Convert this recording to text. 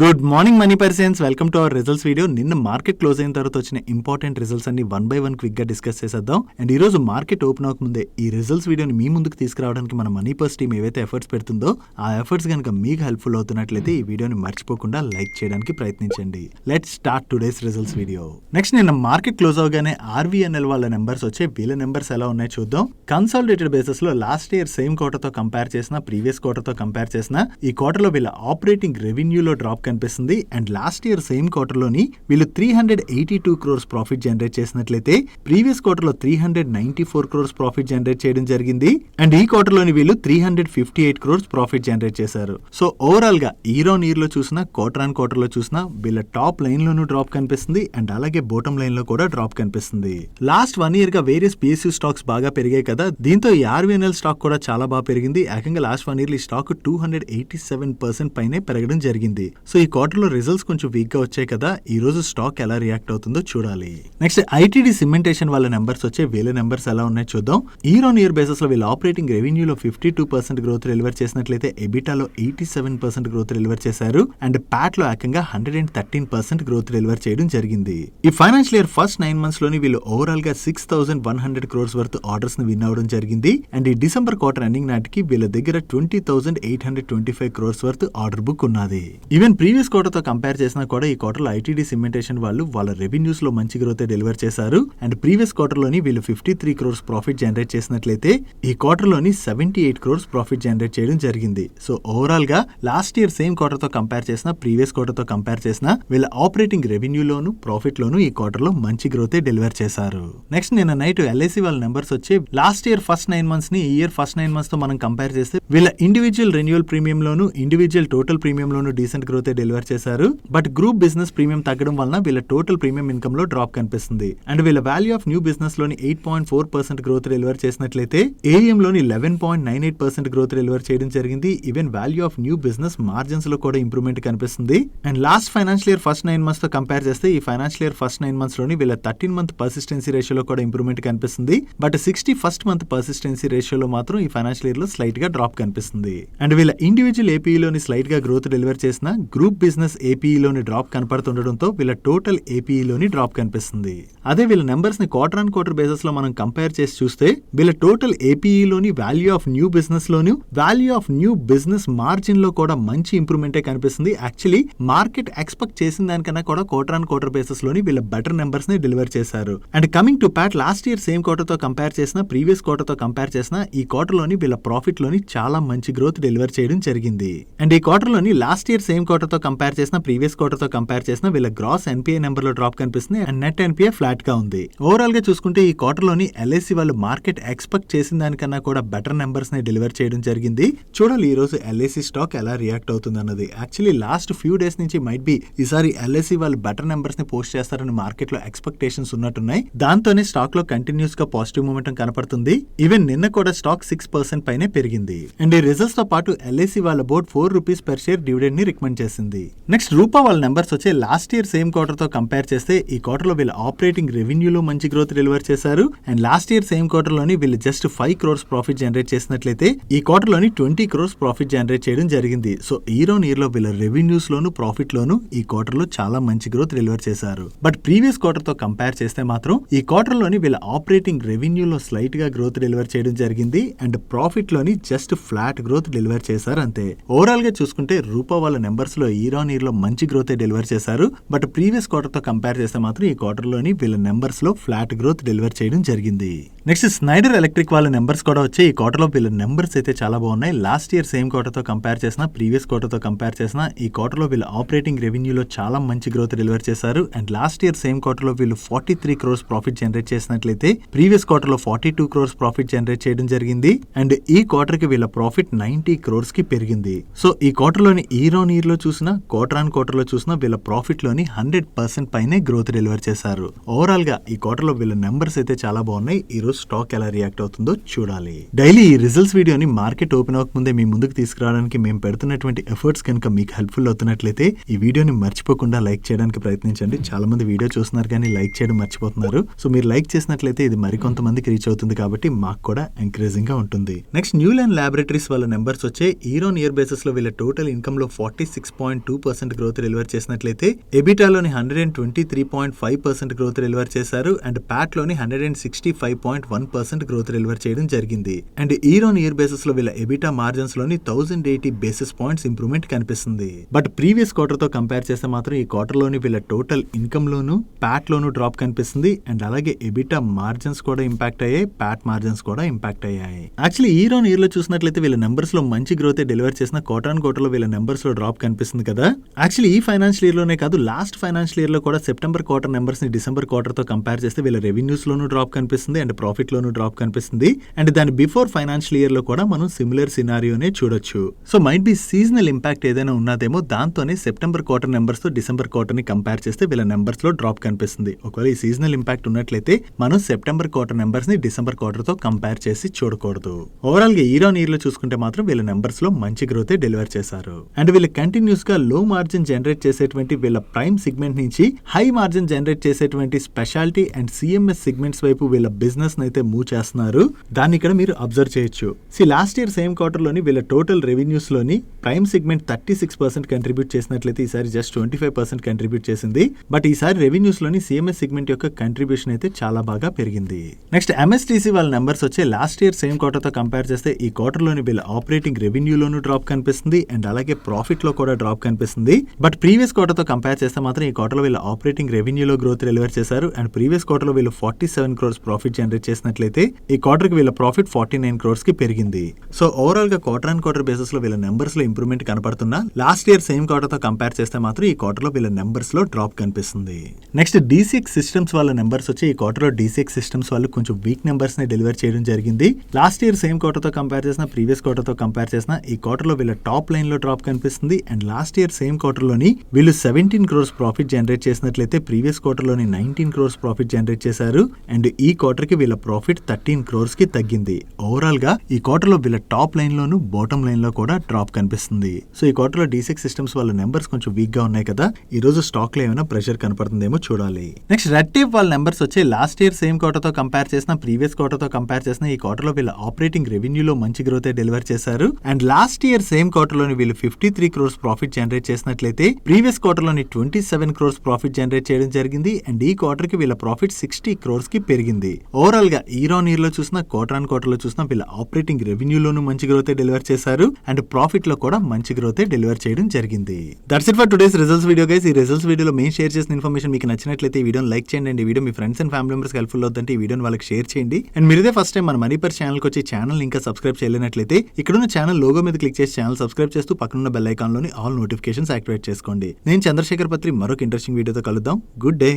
Good morning money persons, welcome to our results video. నిన్న market close అయిన తర్వాత వచ్చిన ఇంపార్టెంట్ రిజల్ట్స్ అన్ని వన్ బై వన్ క్విక్ గా డిస్కస్ చేసేద్దాం. అండ్ ఈ రోజు మార్కెట్ ఓపెన్ అవ్వకముందే ఈ రిజల్ట్స్ వీడియోని మీ ముందుకు తీసుకురావడానికి మన మనీ పర్స్ టీమ్ ఏవైతే ఎఫర్ట్స్ పెడుతుందో ఆ ఎఫర్ట్స్ కనుక మీకు హెల్ప్ఫుల్ అవుతున్నట్లయితే ఈ వీడియోని మర్చిపోకుండా లైక్ చేయడానికి ప్రయత్నించండి. Let's start today's results video. Next నిన్న మార్కెట్ క్లోజ్ అవగానే RVNL వాళ్ళ నెంబర్స్ వచ్చే, వీళ్ళ నెంబర్స్ ఎలా ఉన్నాయో చూద్దాం. కన్సాలిడేటెడ్ బేసిస్ లో లాస్ట్ ఇయర్ సేమ్ క్వార్టర్ తో కంపేర్ చేసిన, ప్రీవియస్ క్వార్టర్ తో కంపేర్ చేసిన ఈ క్వార్టర్ లో వీళ్ళ ఆపరేటింగ్ రెవెన్యూలో డ్రాప్ కనిపిస్తుంది. And last year same quarter లోని వీళ్ళు 382 crores ప్రాఫిట్ జనరేట్ చేసినట్లయితే ప్రీవియస్ క్వార్టర్ లో 394 crores ప్రాఫిట్ జనరేట్ చేయడం జరిగింది. అండ్ ఈ క్వార్టర్ లోని వీళ్ళు 358 crores ప్రాఫిట్ జనరేట్ చేశారు. సో ఓవరాల్ గా ఇయర్ ఆన్ ఇయర్ లో చూసినా, క్వార్టర్ ఆన్ క్వార్టర్ లో చూసినా వీళ్ళ టాప్ లైన్ లోనూ డ్రాప్ కనిపిస్తుంది అండ్ అలాగే బాటమ్ లైన్ లో కూడా డ్రాప్ కనిపిస్తుంది. లాస్ట్ 1 year గా వేరియస్ PSU స్టాక్స్ బాగా పెరిగాయి కదా, దీంతో ఈ RVNL స్టాక్ కూడా చాలా బాగా పెరిగింది. ఏకంగా లాస్ట్ 1 year ఈ స్టాక్ 287% పైనే పెరగడం జరిగింది. సో ఈ క్వార్టర్ లో రిజల్ట్స్ కొంచెం వీక్ గా వచ్చాయి కదా, ఈ రోజు స్టాక్ ఎలా రియాక్ట్ అవుతుందో చూడాలి. నెక్స్ట్ ITD సిమెంటేషన్ వాళ్ళ నెంబర్స్ వచ్చే, వీళ్ళ నెంబర్స్ ఎలా ఉన్నాయో చూద్దాం. ఇయర్ ఆన్ ఇయర్ బేసిస్ లో వీళ్ళ ఆపరేటింగ్ రెవెన్యూలో 52% గ్రోత్ డెలివర్ చేసినట్లయితే ఎబిటాలో 87% గ్రోత్ డెలివర్ చేశారు. అండ్ ప్యాట్ లో ఏకంగా 113% గ్రోత్ డెలివర్ చేయడం జరిగింది. ఈ ఫైనాన్షియల్ ఇయర్ ఫస్ట్ 9 months లోని వీళ్ళు ఓవరాల్ గా 6100 crores వర్త్ ఆర్డర్స్ ని విన్ అవడం జరిగింది. అండ్ ఈ డిసెంబర్ క్వార్టర్ ఎండింగ్ నాటికి వీళ్ళ దగ్గర 20,825 crores వర్త్ ఆర్డర్ బుక్ ఉన్నది. ఈవెన్ ప్రీవియస్ క్వార్టర్ తో కంపేర్ చేసినా కూడా ఈ క్వార్టర్ లో ITD సిమెంటేషన్ వాళ్ళు వాళ్ళ రెవెన్యూస్ లో మంచి గ్రోత్ డెలివర్ చేశారు. అండ్ ప్రీవియస్ క్వార్టర్ లోని వీళ్ళు 53 crores ప్రాఫిట్ జనరేట్ చేసినట్లయితే ఈ క్వార్టర్ లోని 78 crores ప్రాఫిట్ జనరేట్ చేయడం జరిగింది. సో ఓవరాల్ గా లాస్ట్ ఇయర్ సేమ్ క్వార్టర్ తో కంపేర్ చేసిన, ప్రీవియస్ క్వార్టర్ తో కంపేర్ చేసిన వీళ్ళ ఆపరేటింగ్ రెవెన్యూ లోను, ప్రాఫిట్ లోను ఈ క్వార్టర్ లో మంచి గ్రోత్ డెలివర్ చేశారు. నెక్స్ట్ నిన్న నైట్ LIC వాళ్ళ నెంబర్స్ వచ్చి లాస్ట్ ఇయర్ ఫస్ట్ 9 months ని ఈ ఇయర్ ఫస్ట్ 9 months తో మనం కంపేర్ చేస్తే వీళ్ళ ఇండివిజువల్ రెన్యువల్ ప్రీమియం లోను, ఇండివిజువల్ టోటల్ ప్రీమియం లోను డీసెంట్ గ్రోత్ డెలివర్ చేశారు. బట్ గ్రూప్ బిజినెస్ ప్రీమియం తగ్గడం వలన వీళ్ళ టోటల్ ప్రీమియం ఇన్కమ్ లో డ్రాప్ కనిపిస్తుంది. అండ్ వీళ్ళ వాల్యూ ఆఫ్ న్యూ బిజినెస్ లోని 8.4% గ్రోత్ డెలివర్ చేసినట్లయితే AUM లోని 11.98% గ్రోత్ డెలివర్ చేయడం జరిగింది. Even value of new business margins లో కూడా ఇంప్రూవ్మెంట్ కనిపిస్తుంది. And last financial year first 9 months తో కంపేర్ చేస్తే ఈ ఫైనాన్షియల్ ఇయర్ ఫస్ట్ 9 months లోని వీళ్ళ 13 month పర్సిస్టెన్సీ రేషియోలో కూడా ఇంప్రూవ్మెంట్ కనిపిస్తుంది. బట్ 61st month పర్సిస్టెన్సీ రేషియోలో మాత్రం ఈ ఫైనాన్షియల్ ఇయర్ లో స్లైట్ గా డ్రాప్ కనిపిస్తుంది. అండ్ వీళ్ళ ఇండివిజువల్ APE లోని స్లైట్ గా గ్రోత్ డెలివర్ చేసిన, గ్రూప్ బిజినెస్ APE లోని డ్రాప్ కనపడుతుండడంతో వీళ్ళ టోటల్ APE లోని డ్రాప్ కనిపిస్తుంది. అదే వీళ్ళ నెంబర్స్ ని క్వార్టర్ ఆన్ క్వార్టర్ బేసిస్ లో మనం కంపేర్ చేసి చూస్తే వీళ్ళ టోటల్ APE లోని value of new business loan, value of new business margin లో కూడా మంచి ఇంప్రూవ్మెంటే కనిపిస్తుంది. యాక్చువల్లీ మార్కెట్ ఎక్స్పెక్ట్ చేసిన దానికన్నా కూడా క్వార్టర్ ఆన్ క్వార్టర్ బేసిస్ లోని వీళ్ళ బెటర్ నెంబర్స్ ని డెలివర్ చేశారు. And coming to Pat, last year same quarter తో కంపేర్ చేసిన, ప్రీవియస్ క్వార్టర్ తో కంపేర్ చేసిన ఈ క్వార్టర్ లోని వీళ్ళ ప్రాఫిట్ లోని చాలా మంచి గ్రోత్ డెలివర్ చేయడం జరిగింది. అండ్ ఈ క్వార్టర్ లోని లాస్ట్ ఇయర్ సేమ్ క్వార్టర్ తో కంపేర్ చేసిన, ప్రీవియస్ క్వార్టర్ తో కంపేర్ చేసిన వీళ్ళ గ్రాస్ NPA నెంబర్ లో డ్రాప్ కనిపిస్తుంది. అండ్ నెట్ NPA ఫ్లాట్ గా ఉంది. ఓవరాల్ గా చూసుకుంటే ఈ క్వార్టర్ లోని LIC వాళ్ళు మార్కెట్ ఎక్స్పెక్ట్ చేసిన దానికన్నా కూడా బెటర్ నెంబర్స్ ని డెలివర్ చేయడం జరిగింది. చూడాలి ఈ రోజు LIC స్టాక్ ఎలా రియాక్ట్ అవుతుంది అన్నది. యాక్చువల్లీ లాస్ట్ ఫ్యూ డేస్ నుంచి మైట్ బి ఈసారి LIC వాళ్ళు బెటర్ నెంబర్స్ ని పోస్ట్ చేస్తారని మార్కెట్ లో ఎక్స్పెక్టేషన్స్ ఉన్నట్టున్నాయి. దాంతోనే స్టాక్ లో కంటిన్యూస్ గా పాజిటివ్ మూమెంటం కనపడుతుంది. ఈవెన్ నిన్న కూడా స్టాక్ 6% పైనే పెరిగింది. అండ్ ఈ రిజల్ట్స్ తో పాటు LIC వాళ్ళ board 4 rupees per share dividend ని రికమెండ్ చేసింది. నెక్స్ట్ రూపా వాళ్ళ నెంబర్స్ వచ్చే, లాస్ట్ ఇయర్ సేమ్ క్వార్టర్ తో కంపేర్ చేస్తే ఈ క్వార్టర్ లో వీళ్ళ ఆపరేటింగ్ రెవెన్యూలో మంచి గ్రోత్ డెలివర్ చేశారు. And last year same quarter లోని వీళ్ళు జస్ట్ 5 crores ప్రాఫిట్ జనరేట్ చేసినట్లయితే ఈ క్వార్టర్ లోని 20 crores ప్రాఫిట్ జనరేట్ చేయడం జరిగింది. సో ఇయర్ ఆన్ ఇయర్ లో వీళ్ళ రెవెన్యూస్ లోను, ప్రాఫిట్ లోను ఈ క్వార్టర్ లో చాలా మంచి గ్రోత్ డెలివర్ చేశారు. బట్ ప్రీవియస్ క్వార్టర్ తో కంపేర్ చేస్తే మాత్రం ఈ క్వార్టర్ లోని వీళ్ళ ఆపరేటింగ్ రెవెన్యూలో స్లైట్ గా గ్రోత్ డెలివర్ చేయడం జరిగింది. అండ్ ప్రాఫిట్ లోని జస్ట్ ఫ్లాట్ గ్రోత్ డెలివర్ చేశారు అంతే. ఓవరాల్ గా చూసుకుంటే రూపా వాళ్ళ నెంబర్స్ లో ఇయర్ ఆన్ ఇయర్ లో మంచి గ్రోత్ డెలివర్ చేశారు. బట్ ప్రీవియస్ క్వార్టర్ తో కంపేర్ చేస్తే మాత్రం ఈ క్వార్టర్ లోని వీళ్ళ నెంబర్స్ లో ఫ్లాట్ గ్రోత్ డెలివర్ చేయడం జరిగింది. నెక్స్ట్ స్నైడర్ ఎలక్ట్రిక్ వాళ్ళ నెంబర్స్ కూడా వచ్చి ఈ క్వార్టర్ లో వీళ్ళ నెంబర్స్ అయితే చాలా బాగున్నాయి. లాస్ట్ ఇయర్ సేమ్ క్వార్టర్ తో కంపేర్ చేసిన, ప్రీవియస్ క్వార్టర్ తో కంపేర్ చేసిన ఈ క్వార్టర్ లో వీళ్ళ ఆపరేటింగ్ రెవెన్యూలో చాలా మంచి గ్రోత్ డెలివర్ చేశారు. And last year same quarter లో వీళ్ళు 43 crores ప్రాఫిట్ జనరేట్ చేసినట్లయితే ప్రీవియస్ క్వార్టర్ లో 42 crores ప్రాఫిట్ జనరేట్ చేయడం జరిగింది. అండ్ ఈ క్వార్టర్ కి వీళ్ళ ప్రాఫిట్ 90 crores కి పెరిగింది. సో ఈ క్వార్టర్ లోని ఇయర్ ఆన్ ఇయర్ లో చూసినా, క్వార్టర్ ఆన్ క్వార్టర్ లో చూసినా వీళ్ళ ప్రాఫిట్ లోని 100% పైనే గ్రోత్ డెలివర్ చేశారు. ఓవరాల్ గా ఈ క్వార్టర్ లో వీళ్ళ నెంబర్స్ అయితే చాలా బాగున్నాయి. ఈ రోజు స్టాక్ ఎలా రియాక్ట్ అవుతుందో చూడాలి. డైలీ ఈ రిజల్ట్స్ వీడియోని మార్కెట్ ఓపెన్ అవ్వకముందే మీ ముందుకు తీసుకురావడానికి మేము పెడుతున్నటువంటి ఎఫర్ట్స్ కనుక మీకు హెల్ప్ఫుల్ అవుతున్నట్లయితే ఈ వీడియోని మర్చిపోకుండా లైక్ చేయడానికి ప్రయత్నించండి. చాలా మంది వీడియో చూస్తున్నారు కానీ లైక్ చేయడం మర్చిపోతున్నారు. సో మీరు లైక్ చేసినట్లయితే ఇది మరికొంతమందికి రీచ్ అవుతుంది కాబట్టి మాకు కూడా ఎంకరేజింగ్ గా ఉంటుంది. నెక్స్ట్ న్యూలాండ్ ల్యాబొరేటరీస్ వాళ్ళ నెంబర్స్ వచ్చే, ఇయర్ ఆన్ ఇయర్ బేసిస్ లో వీళ్ళ టోటల్ ఇన్కమ్ లో 46 103.2% గ్రోత్ డెలివర్ చేసినట్లయితే ఎబిటాలోని 123.5% గ్రోత్ డెలివర్ చేశారు అండ్ ప్యాట్ లోని 165.1% గ్రోత్ డెలివర్ చేయడం జరిగింది. And year on year basis లో వీళ్ళ ఎబిటా మార్జిన్స్ లోని 1080 బేసిస్ పాయింట్స్ ఇంప్రూవ్మెంట్ కనిపిస్తుంది. బట్ ప్రీవియస్ క్వార్టర్ తో కంపేర్ చేస్తే మాత్రం ఈ క్వార్టర్ లోని వీళ్ళ టోటల్ ఇన్కమ్ లోను ప్యాట్ లోను డ్రాప్ కనిపిస్తుంది. అండ్ అలాగే ఎబిటా మార్జిన్స్ కూడా ఇంపాక్ట్ అయ్యాయి, ప్యాట్ మార్జిన్స్ కూడా ఇంపాక్ట్ అయ్యాయి. యాక్చువల్లీ ఇయర్ ఆన్ ఇయర్ లో చూసినట్లయితే వీళ్ళ నెంబర్స్ లో మంచి గ్రోత్ డెలివర్ చేసిన క్వార్టర్ ఆన్ క్వార్టర్ లో వీళ్ళ నెంబర్స్ లో డ్రాప్ కనిపిస్తుంది కదా. యాక్చువల్లీ ఈ ఫైనాన్షియల్ ఇయర్ లోనే కాదు, లాస్ట్ ఫైనాన్షియల్ ఇయర్ లో కూడా సెప్టెంబర్ క్వార్టర్ నెంబర్స్ ని డిసెంబర్ క్వార్టర్ తో కంపేర్ చేస్తే వీళ్ళ రెవెన్యూస్ లోను డ్రాప్ కనిపిస్తుంది అండ్ ప్రాఫిట్ లోను డ్రాప్ కనిపిస్తుంది. అండ్ దాని బిఫోర్ ఫైనాన్షియల్ ఇయర్ లో కూడా మనం సిమిలర్ సినారియోనే చూడొచ్చు. So might be seasonal impact ఏదైనా ఉన్నదేమో, దాంతోనే సెప్టెంబర్ క్వార్టర్ నెంబర్స్ తో డిసెంబర్ క్వార్టర్ ని కంపేర్ చేస్తే వీళ్ళ నెంబర్స్ లో డ్రాప్ కనిపిస్తుంది. ఒకవేళ ఈ సీజనల్ ఇంపాక్ట్ ఉన్నట్లయితే మనం సెప్టెంబర్ క్వార్టర్ నెంబర్స్ ని డిసెంబర్ క్వార్టర్ తో కంపేర్ చేసి చూడకూడదు. ఓవరాల్ గా ఇయర్ ఆన్ ఇయర్ లో చూసుకుంటే మాత్రం వీళ్ళ నెంబర్స్ లో మంచి గ్రోత్ డెలివర్ చేశారు. అండ్ వీళ్ళు కంటిన్యూస్ గా లో మార్జిన్ జనరేట్ చేసేటువంటి వీళ్ళ ప్రైమ్ సెగ్మెంట్ నుంచి హై మార్జిన్ జనరేట్ చేసేటువంటి స్పెషాలిటీ అండ్ సిఎంఎస్ సెగ్మెంట్స్ వైపు వీళ్ళ బిజినెస్ అయితే మూవ్ చేస్తున్నారు. దాన్ని ఇక్కడ మీరు అబ్జర్వ్ చేయొచ్చు. లాస్ట్ ఇయర్ సేమ్ క్వార్టర్ లోని వీళ్ళ టోటల్ రెవెన్యూస్ లోని ప్రైమ్ సెగ్మెంట్ 36% కంట్రిబ్యూట్ చేసినట్లయితే ఈసారి జస్ట్ 25% కంట్రిబ్యూట్ చేసింది. బట్ ఈసారి రెవెన్యూస్ లోని సిఎంఎస్ సెగ్మెంట్ యొక్క కంట్రిబ్యూషన్ అయితే చాలా బాగా పెరిగింది. నెక్స్ట్ MSTC వాళ్ళ నెంబర్స్ వచ్చే లాస్ట్ ఇయర్ సేమ్ క్వార్టర్ తో కంపేర్ చేస్తే ఈ క్వార్టర్ లోని వీళ్ళ ఆపరేటింగ్ రెవెన్యూలోను డ్రాప్ కనిపిస్తుంది అండ్ అలాగే ప్రాఫిట్ లో కూడా డ్రాప్ కనిపిస్తుంది. బట్ ప్రీవియస్ క్వార్టర్ తో కంపేర్ చేస్తే మాత్రం ఈ క్వార్టర్ లో వీళ్ళ ఆపరేటింగ్ రెవెన్యూలో గ్రోత్ డెలివర్ చేశారు. అండ్ ప్రీవియస్ క్వార్టర్ లో వీళ్ళు 47 crores ప్రాఫిట్ జనరేట్ చేసినట్లయితే ఈ క్వార్టర్ కి వీళ్ళ ప్రాఫిట్ 49 crores కి పెరిగింది. సో ఓవరాల్ గా క్వార్టర్ ఆన్ క్వార్టర్ బేసిస్ లో వీళ్ళ నెంబర్స్ లో ఇంప్రూవ్మెంట్ కనపడుతున్నా, లాస్ట్ ఇయర్ సేమ్ క్వార్టర్ తో కంపేర్ చేస్తే మాత్రం ఈ క్వార్టర్ లో వీళ్ళ నెంబర్స్ లో డ్రాప్ కనిపిస్తుంది. నెక్స్ట్ DCX Systems వాళ్ళ నెంబర్స్ వచ్చి ఈ క్వార్టర్ లో DCX Systems వాళ్ళు కొంచెం వీక్ నెంబర్స్ ని డెలివర్ చేయడం జరిగింది. లాస్ట్ ఇయర్ సేమ్ క్వార్టర్ తో కంపేర్ చేసిన, ప్రీవియస్ క్వార్టర్ తో కంపేర్ చేసిన ఈ క్వార్టర్ లో వీళ్ళ టాప్ లైన్ లో డ్రాప్ కనిపిస్తుంది. And last year same quarter లోని వీళ్ళు 17 crores ప్రాఫిట్ జనరేట్ చేసినట్లయితే ప్రీవియస్ క్వార్టర్ లోని 19 crores ప్రాఫిట్ జనరేట్ చేశారు. అండ్ ఈ క్వార్టర్ కి వీళ్ళ ప్రాఫిట్ 13 crores కి తగ్గింది. ఓవరాల్ గా ఈ క్వార్టర్ లో వీళ్ళ టాప్ లైన్ లోను బాటమ్ లైన్ లో కూడా డ్రాప్ కనిపిస్తుంది. సో ఈ క్వార్టర్ లో DCX Systems వాళ్ళ నెంబర్స్ కొంచెం వీక్ గా ఉన్నాయి కదా, ఈ రోజు స్టాక్ లో ఏమైనా ప్రెషర్ కనపడుతుందేమో చూడాలి. నెక్స్ట్ Redtape వాళ్ళ నెంబర్స్ వచ్చే లాస్ట్ ఇయర్ సేమ్ క్వార్టర్ తో కంపేర్ చేసిన, ప్రీవియస్ క్వార్టర్ తో కంపేర్ చేసిన ఈ క్వార్టర్ లో వీళ్ళ ఆపరేటింగ్ రెవెన్యూలో మంచి గ్రోత్ డెలివర్ చేశారు. And last year same quarter లోని వీళ్ళు 53 crores ప్రాఫిట్ జనరేట్ చేసినట్లయితే ప్రీవియస్ క్వార్టర్ లోని 27 crores ప్రాఫిట్ జనరేట్ చేయడం జరిగింది. అండ్ ఈ క్వార్టర్ కి వీళ్ళ ప్రాఫిట్ 60 crores కి పెరిగింది. ఓవరాల్ గా ఇయర్ ఆన్ ఇయర్ లో చూసిన, క్వార్టర్ ఆన్ క్వార్టర్ లో చూసిన వీళ్ళ ఆపరేటింగ్ రెవెన్యూలోను మంచి గ్రోత్ డెలివర్ చేశారు. అండ్ ప్రాఫిట్ లో కూడా మంచి గ్రోత్ డెలివర్ చేయడం జరిగింది. That's it for today's results video guys. ఈ రిజల్ట్స్ వీడియోలో మేము షేర్ చేసిన ఇన్ఫర్మేషన్ మీకు నచ్చినట్లయితే ఈ వీడియోని లైక్ చేయండి. అండ్ ఈ video me friends and family members helpful అవుతుంటే ఈ వీడియోని వాళ్ళకి షేర్ చేయండి. అండ్ మీరు ఇదే ఫస్ట్ టైం మన మనీ పర్ ఛానల్ కి వచ్చి ఛానల్ ఇంకా సబ్స్క్రైబ్ చేయలేనట్లయితే ఇక్కడున్న ఛానల్ లోగో మీద క్లిక్ చేసి ఛానల్ సబ్స్క్రైబ్ చేస్తూ పక్కనున్న బెల్ ఐకాన్ లోని ఆల్ నోటిఫికేషన్స్ యాక్టివేట్ చేసుకోండి. నేను చంద్రశేఖర్ పత్రి మరొక ఇంట్రెస్టింగ్ వీడియోతో కలుద్దాం. Good day.